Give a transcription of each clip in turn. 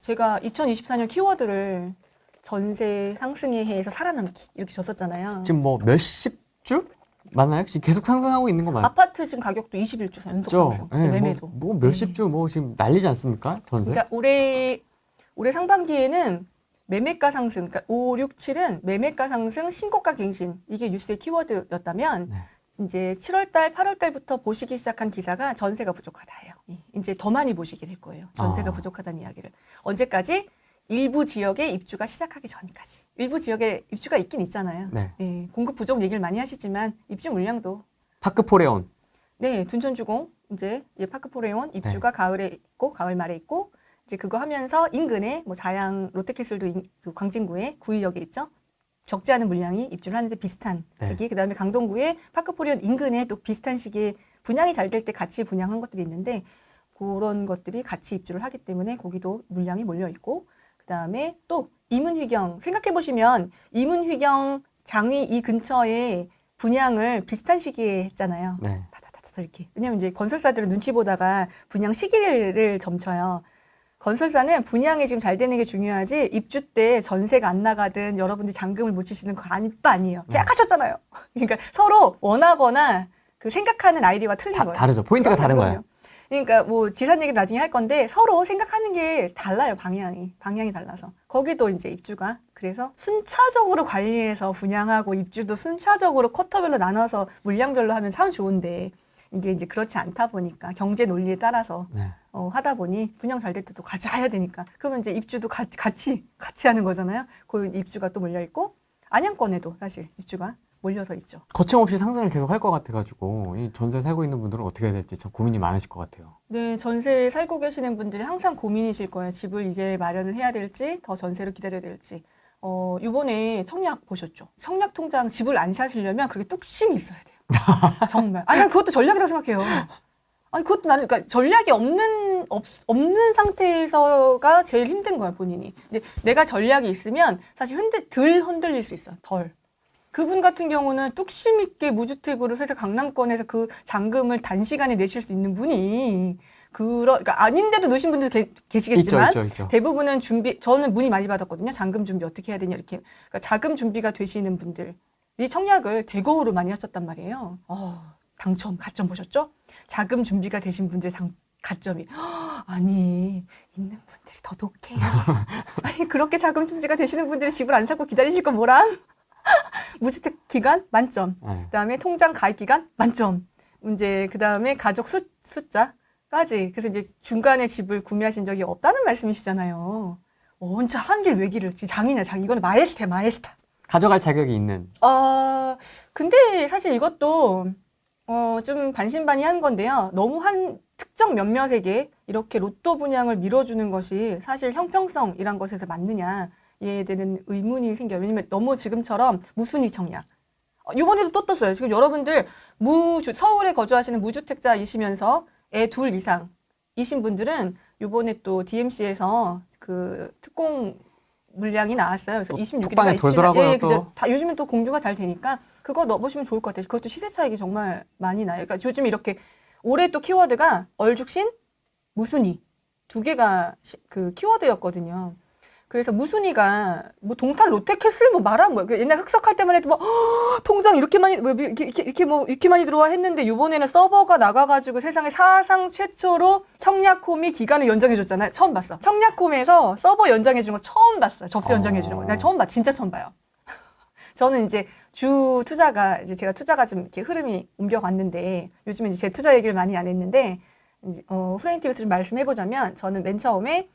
제가 2024년 키워드를 전세 상승에 해서 살아남기 이렇게 줬었잖아요. 지금 뭐 몇십 주? 맞나요? 지금 계속 상승하고 있는 거 맞죠? 아파트 지금 가격도 21주 연속 상승. 네, 매매도. 뭐 몇십 주 뭐 지금 난리지 않습니까? 전세? 그러니까 올해 상반기에는 매매가 상승, 그러니까 5, 6, 7은 매매가 상승, 신고가 갱신 이게 뉴스의 키워드였다면 네. 이제 7월달, 8월달부터 보시기 시작한 기사가 전세가 부족하다예요. 이제 더 많이 보시게 될 거예요. 전세가 부족하다는 이야기를. 언제까지? 일부 지역에 입주가 시작하기 전까지. 일부 지역에 입주가 있긴 있잖아요. 네. 예, 공급 부족 얘기를 많이 하시지만 입주 물량도 파크포레온. 네, 둔천주공 이제 파크포레온 입주가 가을에 있고 가을 말에 있고 이제 그거 하면서 인근에 뭐 자양 롯데캐슬도 그 광진구에 구의역에 있죠. 적지 않은 물량이 입주를 하는데 비슷한 시기. 그다음에 강동구에 파크포레온 인근에 또 비슷한 시기에 분양이 잘 될 때 같이 분양한 것들이 있는데 그런 것들이 같이 입주를 하기 때문에 거기도 물량이 몰려 있고 그다음에 또 이문휘경 생각해 보시면 이문휘경 장위 이 근처에 분양을 비슷한 시기에 했잖아요. 네. 다다다다 이렇게. 왜냐면 이제 건설사들은 눈치 보다가 분양 시기를 점쳐요. 건설사는 분양이 지금 잘 되는 게 중요하지 입주 때 전세가 안 나가든 여러분들이 잔금을 못 치시는 거 아니에요. 계약하셨잖아요. 그러니까 서로 원하거나 그 생각하는 아이디어가 틀린 거예요. 다르죠. 포인트가 다른 거예요. 그러니까 뭐 지산 얘기 나중에 할 건데 서로 생각하는 게 달라요. 방향이 달라서 거기도 이제 입주가 그래서 순차적으로 관리해서 분양하고 입주도 순차적으로 쿼터별로 나눠서 물량별로 하면 참 좋은데 이게 이제 그렇지 않다 보니까 경제 논리에 따라서 하다 보니 분양 잘 될 때도 같이 해야 되니까 그러면 이제 입주도 같이 하는 거잖아요. 그 입주가 또 몰려 있고 안양권에도 사실 입주가 몰려서 있죠. 거침없이 상승을 계속 할 것 같아가지고 이 전세 살고 있는 분들은 어떻게 해야 될지 참 고민이 많으실 것 같아요. 네, 전세 살고 계시는 분들이 항상 고민이실 거예요. 집을 이제 마련을 해야 될지 더 전세로 기다려야 될지. 이번에 청약 보셨죠? 청약 통장 집을 안 사시려면 그렇게 뚝심이 있어야 돼요. 정말. 아니, 난 그것도 전략이라고 생각해요. 아니, 그것도 나는, 그러니까 전략이 없는 상태에서가 제일 힘든 거야, 본인이. 근데 내가 전략이 있으면 사실 덜 흔들릴 수 있어, 덜. 그분 같은 경우는 뚝심 있게 무주택으로 해서 강남권에서 그 잔금을 단시간에 내실 수 있는 분이 그러니까 아닌데도 넣으신 분들 계시겠지만 있죠. 대부분은 저는 문의 많이 받았거든요. 잔금 준비 어떻게 해야 되냐 이렇게. 그러니까 자금 준비가 되시는 분들이 청약을 대거로 많이 하셨단 말이에요. 당첨, 가점 보셨죠? 자금 준비가 되신 분들 가점이 아니 있는 분들이 더 독해요. 아니 그렇게 자금 준비가 되시는 분들이 집을 안 사고 기다리실 건 뭐랑? 무주택 기간 만점. 그다음에 통장 가입 기간 만점. 이제 그다음에 가족 숫자까지. 그래서 이제 중간에 집을 구매하신 적이 없다는 말씀이시잖아요. 혼자 한 길 외길을 장이냐 장. 이거는 마에스타. 가져갈 자격이 있는. 근데 사실 이것도 좀 반신반의한 건데요. 너무 한 특정 몇몇에게 이렇게 로또 분양을 밀어주는 것이 사실 형평성이란 것에서 맞느냐. 에 대한 의문이 생겨요. 왜냐면 너무 지금처럼 무순위 청약. 이번에도 또 떴어요. 지금 여러분들 서울에 거주하시는 무주택자이시면서 애 둘 이상이신 분들은 이번에 또 DMC에서 그 특공 물량이 나왔어요. 그래서 26일에 톡방에 돌더라고요. 또. 다 요즘은 또 공유가 잘 되니까 그거 넣어보시면 좋을 것 같아요. 그것도 시세 차익이 정말 많이 나요. 그러니까 요즘 이렇게 올해 또 키워드가 얼죽신, 무순위 두 개가 그 키워드였거든요. 그래서 무순위가 뭐 동탄 롯데캐슬 뭐 말한 거야. 옛날 흑석할 때만 해도 막 통장 이렇게 많이 이렇게 많이 들어와 했는데 이번에는 서버가 나가가지고 세상에 사상 최초로 청약홈이 기간을 연장해줬잖아요. 처음 봤어. 청약홈에서 서버 연장해준 거 처음 봤어요. 접수 연장해주는 거. 나 처음 봐. 진짜 처음 봐요. 저는 이제 제가 투자가 좀 이렇게 흐름이 옮겨갔는데 요즘에 이제 제 투자 얘기를 많이 안 했는데 프레임TV에서 좀 말씀해보자면 저는 맨 처음에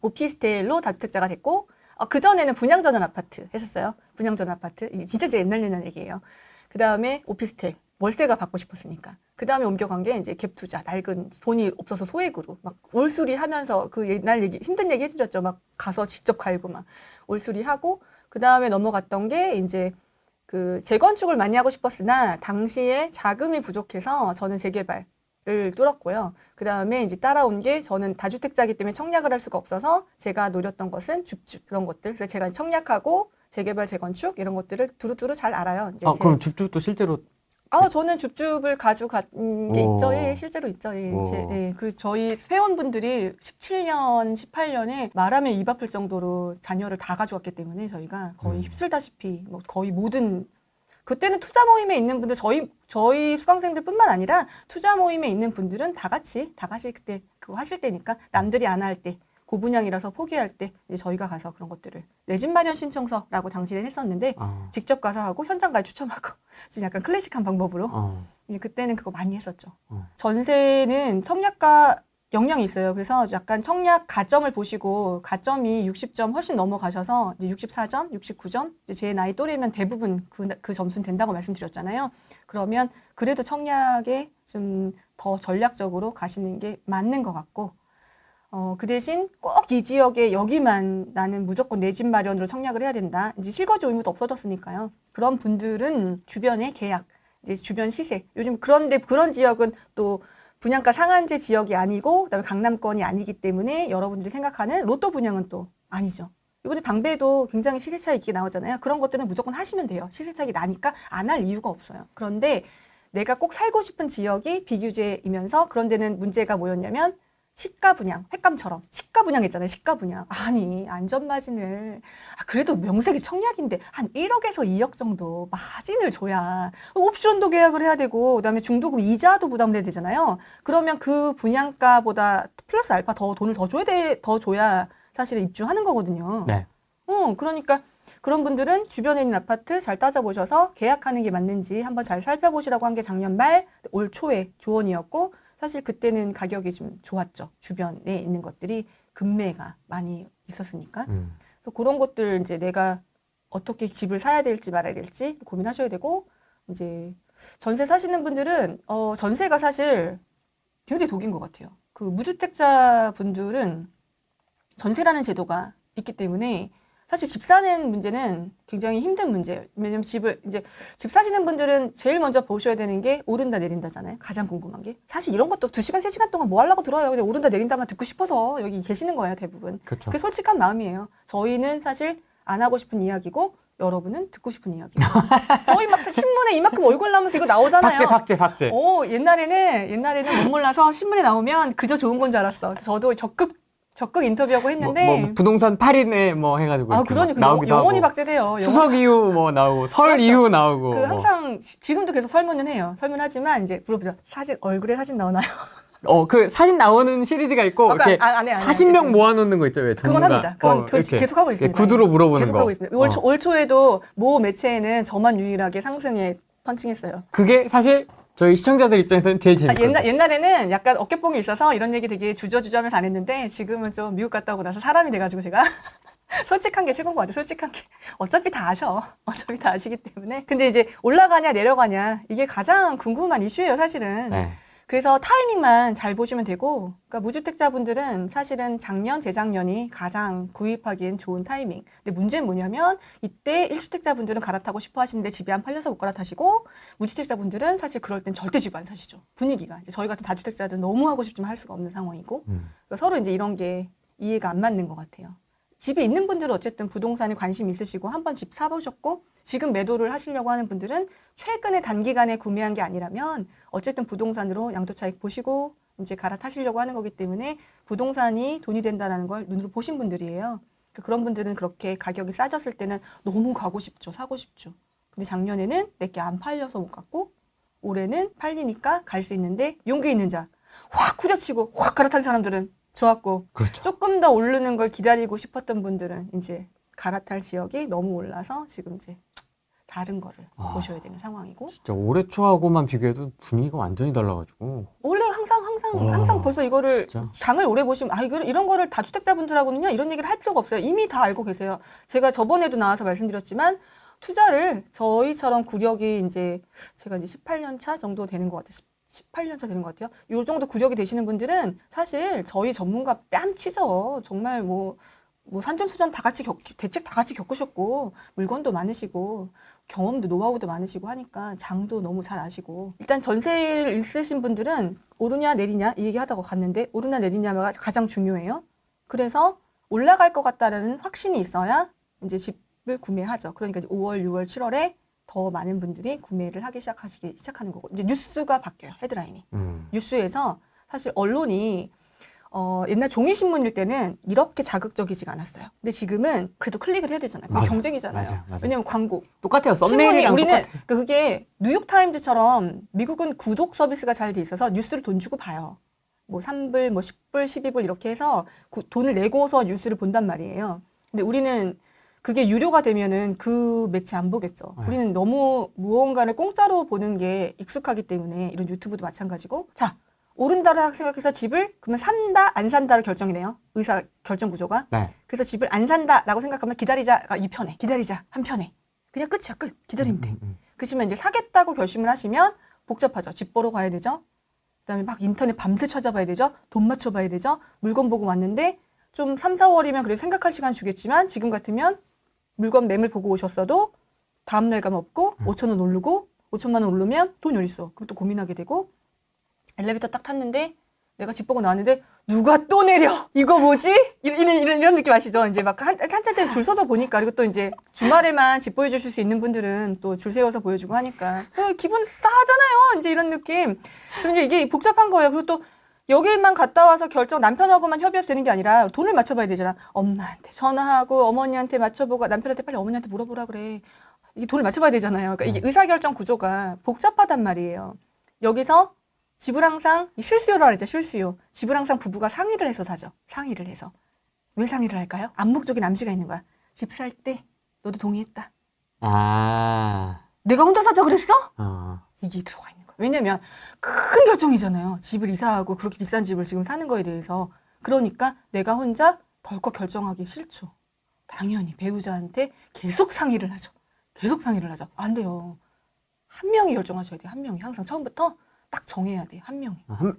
오피스텔로 다주택자가 됐고 그전에는 분양전환 아파트 했었어요. 분양전환 아파트. 이게 진짜 옛날 얘기예요. 그다음에 오피스텔. 월세가 받고 싶었으니까. 그다음에 옮겨간 게 이제 갭 투자. 낡은 돈이 없어서 소액으로 막 올수리 하면서 그 옛날 얘기 힘든 얘기 해주셨죠. 막 가서 직접 갈고 막 올수리 하고 그다음에 넘어갔던 게 이제 그 재건축을 많이 하고 싶었으나 당시에 자금이 부족해서 저는 재개발 를 뚫었고요. 그 다음에 이제 따라온 게 저는 다주택자이기 때문에 청약을 할 수가 없어서 제가 노렸던 것은 줍줍 그런 것들. 그래서 제가 청약하고 재개발, 재건축 이런 것들을 두루두루 잘 알아요. 이제 그럼 줍줍도 실제로 저는 줍줍을 가져간 게 오. 있죠. 예, 실제로 있죠. 예, 오. 그 저희 회원분들이 17년, 18년에 말하면 입 아플 정도로 자녀를 다 가져갔기 때문에 저희가 거의 휩쓸다시피 뭐 거의 모든 그때는 투자 모임에 있는 분들 저희 수강생들뿐만 아니라 투자 모임에 있는 분들은 다 같이 그때 그거 하실 때니까 남들이 안 할 때 고분양이라서 포기할 때 이제 저희가 가서 그런 것들을 내 집 마련 신청서라고 당시에는 했었는데 직접 가서 하고 현장 가서 추첨하고 지금 약간 클래식한 방법으로 그때는 그거 많이 했었죠. 전세는 청약가 역량이 있어요. 그래서 약간 청약 가점을 보시고 가점이 60점 훨씬 넘어가셔서 이제 64점, 69점 이제 제 나이 또래면 대부분 그 점수는 된다고 말씀드렸잖아요. 그러면 그래도 청약에 좀 더 전략적으로 가시는 게 맞는 것 같고 그 대신 꼭 이 지역에 여기만 나는 무조건 내 집 마련으로 청약을 해야 된다. 이제 실거주 의무도 없어졌으니까요. 그런 분들은 주변의 계약, 이제 주변 시세. 요즘 그런데 그런 지역은 또 분양가 상한제 지역이 아니고 그다음에 강남권이 아니기 때문에 여러분들이 생각하는 로또 분양은 또 아니죠. 이번에 방배도 굉장히 시세 차익이 나오잖아요. 그런 것들은 무조건 하시면 돼요. 시세 차익이 나니까 안 할 이유가 없어요. 그런데 내가 꼭 살고 싶은 지역이 비규제이면서 그런 데는 문제가 뭐였냐면 시가 분양, 횟감처럼 시가 분양했잖아요. 시가 분양. 아니 안전마진을 그래도 명색이 청약인데 한 1억에서 2억 정도 마진을 줘야 옵션도 계약을 해야 되고 그다음에 중도금 이자도 부담돼야 되잖아요. 그러면 그 분양가보다 플러스 알파 더 돈을 더 줘야 사실 입주하는 거거든요. 네. 그러니까 그런 분들은 주변에 있는 아파트 잘 따져보셔서 계약하는 게 맞는지 한번 잘 살펴보시라고 한 게 작년 말, 올 초에 조언이었고 사실 그때는 가격이 좀 좋았죠. 주변에 있는 것들이 급매가 많이 있었으니까. 그래서 그런 것들 이제 내가 어떻게 집을 사야 될지 말아야 될지 고민하셔야 되고 이제 전세 사시는 분들은 전세가 사실 굉장히 독인 것 같아요. 그 무주택자 분들은 전세라는 제도가 있기 때문에 사실 집 사는 문제는 굉장히 힘든 문제예요. 왜냐면 집 사시는 분들은 제일 먼저 보셔야 되는 게 오른다 내린다잖아요. 가장 궁금한 게. 사실 이런 것도 2시간, 3시간 동안 뭐 하려고 들어요. 그냥 오른다 내린다만 듣고 싶어서 여기 계시는 거예요, 대부분. 그렇죠. 그게 솔직한 마음이에요. 저희는 사실 안 하고 싶은 이야기고 여러분은 듣고 싶은 이야기예요. 저희 막 신문에 이만큼 얼굴 나오면서 이거 나오잖아요. 박제. 옛날에는 못 몰라서 신문에 나오면 그저 좋은 건 줄 알았어. 그래서 저도 적극 인터뷰하고 했는데 뭐 부동산 8인에 뭐 해가지고 이렇게 그러니 나오기도 영원히 하고 박제돼요. 추석 이후 뭐 나오고 설 그렇죠. 이후 나오고 뭐. 항상 지금도 계속 설문은 해요. 설문하지만 이제 물어보죠. 얼굴에 사진 나오나요? 그 사진 나오는 시리즈가 있고 이렇게 안 해. 40명 모아놓는 거 있죠. 왜 그건 전문가. 합니다. 그건 이렇게 계속 하고 있습니다. 구두로 물어보는 계속 거. 하고 있습니다. 올 초에도 모 매체에는 저만 유일하게 상승에 펀칭했어요. 그게 사실 저희 시청자들 입장에서는 제일 재밌거든요. 옛날에는 약간 어깨뽕이 있어서 이런 얘기 되게 주저주저하면서 안 했는데 지금은 좀 미국 갔다 오고 나서 사람이 돼가지고 제가 솔직한 게 최고인 것 같아요. 솔직한 게. 어차피 다 아셔. 어차피 다 아시기 때문에. 근데 이제 올라가냐 내려가냐 이게 가장 궁금한 이슈예요, 사실은. 네. 그래서 타이밍만 잘 보시면 되고, 그러니까 무주택자분들은 사실은 작년, 재작년이 가장 구입하기엔 좋은 타이밍. 근데 문제는 뭐냐면 이때 1주택자분들은 갈아타고 싶어 하시는데 집이 안 팔려서 못 갈아타시고 무주택자분들은 사실 그럴 땐 절대 집 안 사시죠. 분위기가. 이제 저희 같은 다주택자들은 너무 하고 싶지만 할 수가 없는 상황이고 그러니까 서로 이제 이런 게 이해가 안 맞는 것 같아요. 집에 있는 분들은 어쨌든 부동산에 관심 있으시고 한번 집 사보셨고 지금 매도를 하시려고 하는 분들은 최근에 단기간에 구매한 게 아니라면 어쨌든 부동산으로 양도차익 보시고 이제 갈아타시려고 하는 거기 때문에 부동산이 돈이 된다는 걸 눈으로 보신 분들이에요. 그런 분들은 그렇게 가격이 싸졌을 때는 너무 가고 싶죠. 사고 싶죠. 근데 작년에는 내게 안 팔려서 못 갔고 올해는 팔리니까 갈 수 있는데 용기 있는 자 확 후려치고 확 갈아탄 사람들은 좋았고 그렇죠. 조금 더 오르는 걸 기다리고 싶었던 분들은 이제 갈아탈 지역이 너무 올라서 지금 이제 다른 거를 보셔야 되는 상황이고 진짜 올해 초하고만 비교해도 분위기가 완전히 달라가지고 원래 항상 벌써 이거를 진짜? 장을 오래 보시면 이런 거를 다주택자분들하고는요 이런 얘기를 할 필요가 없어요. 이미 다 알고 계세요. 제가 저번에도 나와서 말씀드렸지만 투자를 저희처럼 구력이 제가 이제 18년 차 정도 되는 것 같아요. 18년 차 되는 것 같아요. 이 정도 구력이 되시는 분들은 사실 저희 전문가 뺨치죠. 정말 뭐 산전수전 대책 다 같이 겪으셨고 물건도 많으시고 경험도 노하우도 많으시고 하니까 장도 너무 잘 아시고 일단 전세를 있으신 분들은 오르냐 내리냐 이 얘기 하다가 갔는데 오르냐 내리냐가 가장 중요해요. 그래서 올라갈 것 같다는 확신이 있어야 이제 집을 구매하죠. 그러니까 이제 5월, 6월, 7월에 더 많은 분들이 구매를 하기 시작하는 거고 이제 뉴스가 바뀌어요. 헤드라인이. 뉴스에서 사실 언론이 옛날 종이 신문일 때는 이렇게 자극적이지가 않았어요. 근데 지금은 그래도 클릭을 해야 되잖아요. 그게 맞아. 경쟁이잖아요. 맞아. 왜냐면 광고. 똑같아요. 신문이 썸네일이랑 우리는 똑같아. 그게 뉴욕타임즈처럼 미국은 구독 서비스가 잘 돼 있어서 뉴스를 돈 주고 봐요. 뭐 3불, 뭐 10불, 12불 이렇게 해서 돈을 내고서 뉴스를 본단 말이에요. 근데 우리는 그게 유료가 되면은 그 매체 안 보겠죠. 네. 우리는 너무 무언가를 공짜로 보는 게 익숙하기 때문에 이런 유튜브도 마찬가지고. 자, 오른다고 생각해서 집을 그러면 산다, 안 산다를 결정이네요. 의사 결정 구조가. 네. 그래서 집을 안 산다라고 생각하면 기다리자가 2편에, 기다리자 한 편에. 그냥 끝이야, 끝. 기다리면 돼. 그러시면 이제 사겠다고 결심을 하시면 복잡하죠. 집 보러 가야 되죠. 그다음에 막 인터넷 밤새 찾아봐야 되죠. 돈 맞춰봐야 되죠. 물건 보고 왔는데 좀 3, 4월이면 그래도 생각할 시간 주겠지만 지금 같으면 물건 매물 보고 오셨어도 다음날 가면 없고 5천 원 오르고 5천만 원 오르면 돈이 어디 있어. 그럼 또 고민하게 되고 엘리베이터 딱 탔는데 내가 집 보고 나왔는데 누가 또 내려? 이거 뭐지? 이런 느낌 아시죠? 이제 막 한참 때줄 서서 보니까 그리고 또 이제 주말에만 집 보여주실 수 있는 분들은 또 줄 세워서 보여주고 하니까 기분 싸하잖아요. 이제 이런 느낌. 그럼 이제 이게 복잡한 거예요. 그리고 또 여기만 갔다 와서 결정 남편하고만 협의해서 되는 게 아니라 돈을 맞춰봐야 되잖아. 엄마한테 전화하고 어머니한테 맞춰보고 남편한테 빨리 어머니한테 물어보라 그래. 이게 돈을 맞춰봐야 되잖아요. 그러니까 이게 의사결정 구조가 복잡하단 말이에요. 여기서 집을 항상 실수요라고 그랬죠. 실수요. 집을 항상 부부가 상의를 해서 사죠. 상의를 해서. 왜 상의를 할까요? 암묵적인 암시가 있는 거야. 집 살 때 너도 동의했다. 아. 내가 혼자 사자 그랬어? 어. 이게 들어가 있는 거야. 왜냐면 큰 결정이잖아요. 집을 이사하고 그렇게 비싼 집을 지금 사는 거에 대해서. 그러니까 내가 혼자 덜컥 결정하기 싫죠. 당연히 배우자한테 계속 상의를 하죠. 계속 상의를 하죠. 안 돼요. 한 명이 결정하셔야 돼요. 한 명이. 항상 처음부터 딱 정해야 돼요. 한 명이.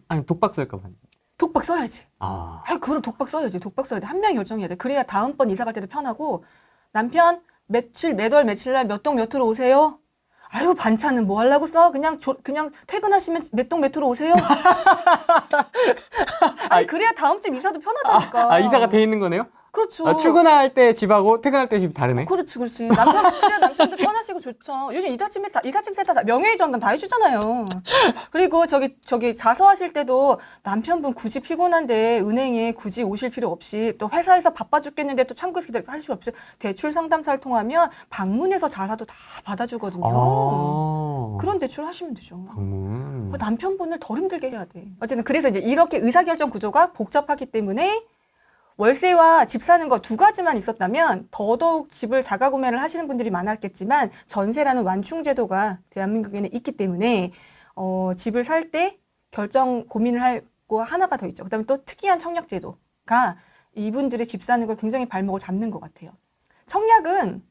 아니 독박 쓸까 봐. 독박 써야지. 아. 그럼 독박 써야지. 독박 써야 돼. 한 명이 결정해야 돼. 그래야 다음번 이사 갈 때도 편하고 남편 몇 월 며칠 날 몇 동 몇 호로 오세요? 아유 반찬은 뭐 하려고 써? 그냥 퇴근하시면 몇 동 몇 호로 오세요? 아니 그래야 다음 집 이사도 편하다니까. 이사가 돼 있는 거네요? 그렇죠. 출근할 때 집하고 퇴근할 때 집 다르네. 그렇지. 남편도 편하시고 좋죠. 요즘 이삿짐 센터 명예의 전담 다 해주잖아요. 그리고 저기 자서하실 때도 남편분 굳이 피곤한데 은행에 굳이 오실 필요 없이 또 회사에서 바빠 죽겠는데 또 창구에서 기다리고 하실 필요 없이 대출 상담사를 통하면 방문해서 자사도 다 받아주거든요. 아. 그런 대출 하시면 되죠. 방문. 그 남편분을 덜 힘들게 해야 돼. 어쨌든 그래서 이제 이렇게 의사결정 구조가 복잡하기 때문에 월세와 집 사는 거 두 가지만 있었다면 더더욱 집을 자가 구매를 하시는 분들이 많았겠지만 전세라는 완충 제도가 대한민국에는 있기 때문에 집을 살 때 결정 고민을 할 거 하나가 더 있죠. 그다음에 또 특이한 청약 제도가 이분들의 집 사는 걸 굉장히 발목을 잡는 것 같아요. 청약은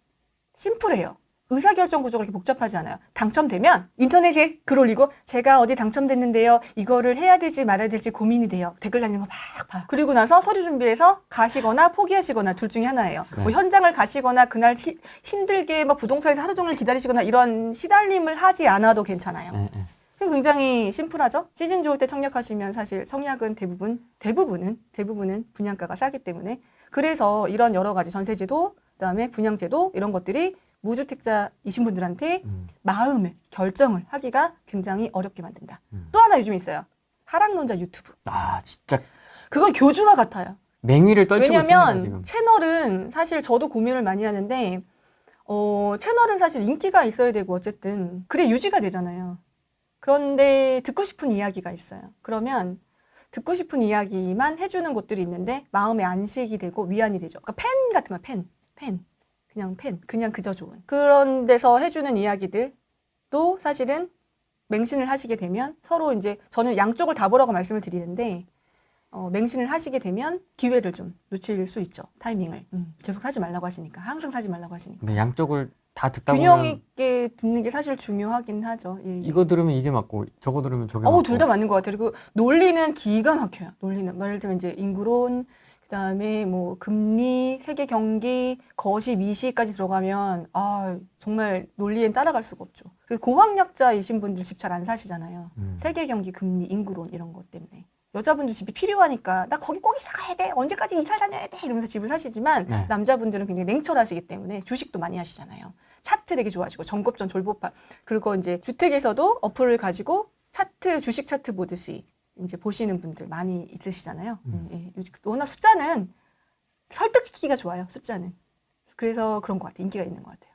심플해요. 의사결정 구조가 그렇게 복잡하지 않아요. 당첨되면 인터넷에 글 올리고 제가 어디 당첨됐는데요. 이거를 해야 될지 말아야 될지 고민이 돼요. 댓글 달리는 거 막 봐요. 그리고 나서 서류 준비해서 가시거나 포기하시거나 둘 중에 하나예요. 네. 뭐 현장을 가시거나 그날 힘들게 막 부동산에서 하루 종일 기다리시거나 이런 시달림을 하지 않아도 괜찮아요. 네. 굉장히 심플하죠. 시즌 좋을 때 청약하시면 사실 청약은 대부분은 분양가가 싸기 때문에 그래서 이런 여러 가지 전세제도 그다음에 분양제도 이런 것들이 무주택자이신 분들한테 마음을 결정을 하기가 굉장히 어렵게 만든다. 또 하나 요즘 있어요. 하락론자 유튜브. 아 진짜 그건 교주와 같아요. 맹위를 떨치고 있습니다 왜냐하면 지금. 채널은 사실 저도 고민을 많이 하는데 채널은 사실 인기가 있어야 되고 어쨌든 그래 유지가 되잖아요. 그런데 듣고 싶은 이야기가 있어요. 그러면 듣고 싶은 이야기만 해주는 곳들이 있는데 마음의 안식이 되고 위안이 되죠. 그러니까 팬 같은 거 그냥 그저 좋은 그런 데서 해주는 이야기들도 사실은 맹신을 하시게 되면 서로 이제 저는 양쪽을 다 보라고 말씀을 드리는데 맹신을 하시게 되면 기회를 좀 놓칠 수 있죠. 타이밍을. 계속 사지 말라고 하시니까. 항상 사지 말라고 하시니까. 근데 양쪽을 다 듣다 균형 보면 있게 듣는 게 사실 중요하긴 하죠. 예. 이거 들으면 이게 맞고 저거 들으면 저게 맞고. 둘 다 맞는 것 같아요. 그리고 논리는 기가 막혀요. 논리는. 예를 들면 이제 인구론, 그다음에 뭐 금리, 세계 경기, 거시, 미시까지 들어가면 정말 논리엔 따라갈 수가 없죠. 그래서 고학력자이신 분들 집 잘 안 사시잖아요. 세계 경기, 금리, 인구론 이런 것 때문에. 여자분들 집이 필요하니까 나 거기 꼭 이사 가야 돼. 언제까지 이사 다녀야 돼. 이러면서 집을 사시지만 네. 남자분들은 굉장히 냉철하시기 때문에 주식도 많이 하시잖아요. 차트 되게 좋아하시고 전곱전 졸보파 그리고 이제 주택에서도 어플을 가지고 차트 주식 차트 보듯이 이제 보시는 분들 많이 있으시잖아요. 예. 워낙 숫자는 설득시키기가 좋아요. 숫자는. 그래서 그런 것 같아요. 인기가 있는 것 같아요.